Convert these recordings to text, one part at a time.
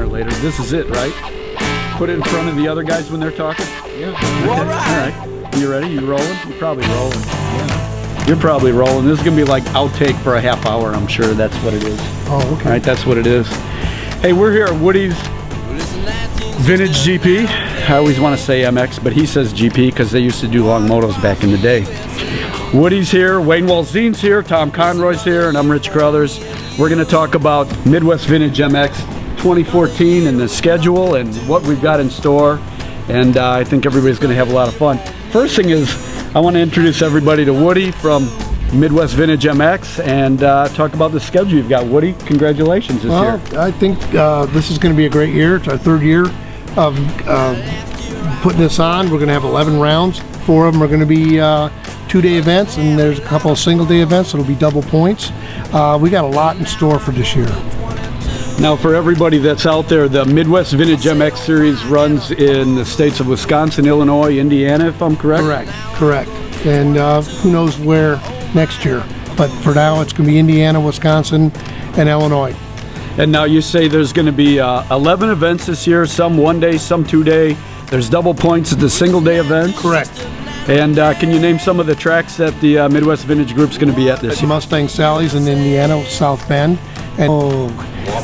there later. This is it, right? Put it in front of the other guys when they're talking? Yeah. Okay. All right. You ready? You rolling? You're probably rolling. Yeah. You're probably rolling. This is going to be like outtake for a half hour, I'm sure. That's what it is. Oh, okay. All right, that's what it is. Hey, we're here at Woody's Vintage GP. I always want to say MX, but he says GP because they used to do long motos back in the day. Woody's here, Wayne Walzine's here, Tom Conroy's here, and I'm Rich Crothers. We're going to talk about Midwest Vintage MX 2014 and the schedule and what we've got in store. And I think everybody's going to have a lot of fun. First thing is, I want to introduce everybody to Woody from Midwest Vintage MX and talk about the schedule you've got. Woody, congratulations this year. I think this is going to be a great year. It's our third year of putting this on. We're going to have 11 rounds. 4 of them are going to be two-day events, and there's a couple of single-day events that'll be double points. We got a lot in store for this year. Now, for everybody that's out there, the Midwest Vintage MX Series runs in the states of Wisconsin, Illinois, Indiana, if I'm correct? Correct. And who knows where next year. But for now, it's going to be Indiana, Wisconsin, and Illinois. And now you say there's going to be 11 events this year, some one-day, some two-day. There's double points at the single-day events? Correct. And can you name some of the tracks that the Midwest Vintage Group's going to be at this year? Mustang Sally's in Indiana, South Bend, and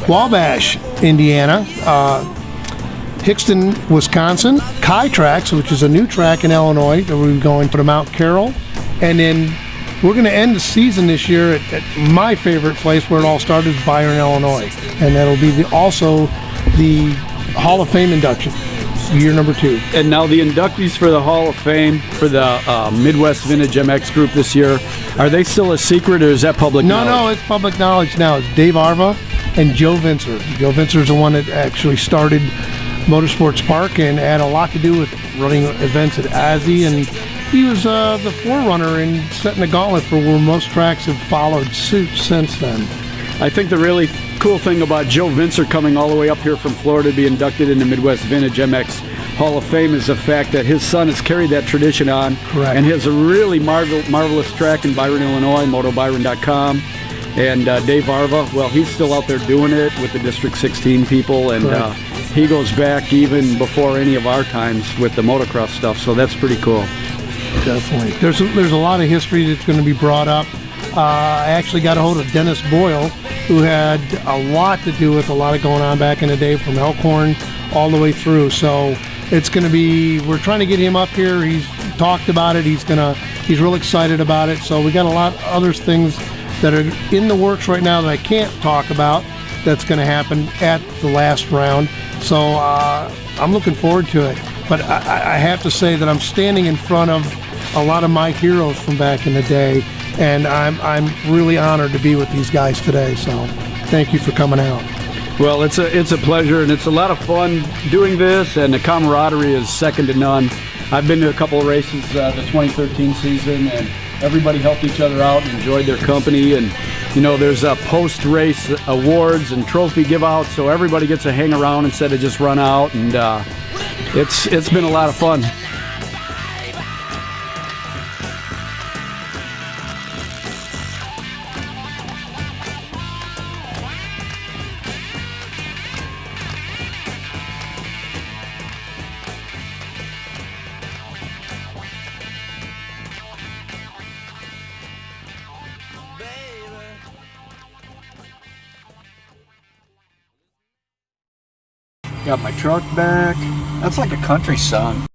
Wabash, Indiana, Hixton, Wisconsin, Kai Tracks, which is a new track in Illinois that we're going to Mount Carroll, and then we're going to end the season this year at my favorite place where it all started, Byron, Illinois, and that'll be also the Hall of Fame induction. Year number 2. And now the inductees for the Hall of Fame for the Midwest Vintage MX Group this year, are they still a secret or is that public knowledge? No, it's public knowledge now. It's Dave Arva and Joe Vincer. Joe Vincer is the one that actually started Motorsports Park and had a lot to do with running events at ASI, and he was the forerunner in setting the gauntlet for where most tracks have followed suit since then. I think the really cool thing about Joe Vincer coming all the way up here from Florida to be inducted into Midwest Vintage MX Hall of Fame is the fact that his son has carried that tradition on. Correct. And he has a really marvelous track in Byron, Illinois, motobyron.com. And Dave Arva, well, he's still out there doing it with the District 16 people, and he goes back even before any of our times with the motocross stuff, so that's pretty cool. Definitely. There's a lot of history that's going to be brought up. I actually got a hold of Dennis Boyle, who had a lot to do with a lot of going on back in the day from Elkhorn all the way through. So it's going to be, we're trying to get him up here. He's talked about it. He's real excited about it. So we got a lot of other things that are in the works right now that I can't talk about that's going to happen at the last round. So I'm looking forward to it. But I have to say that I'm standing in front of a lot of my heroes from back in the day, and I'm really honored to be with these guys today. So thank you for coming out. Well, it's a pleasure, and it's a lot of fun doing this, and the camaraderie is second to none. I've been to a couple of races the 2013 season, and everybody helped each other out and enjoyed their company. And you know, there's post-race awards and trophy give-outs, so everybody gets to hang around instead of just run out, and it's been a lot of fun. Got my truck back. That's like a country song.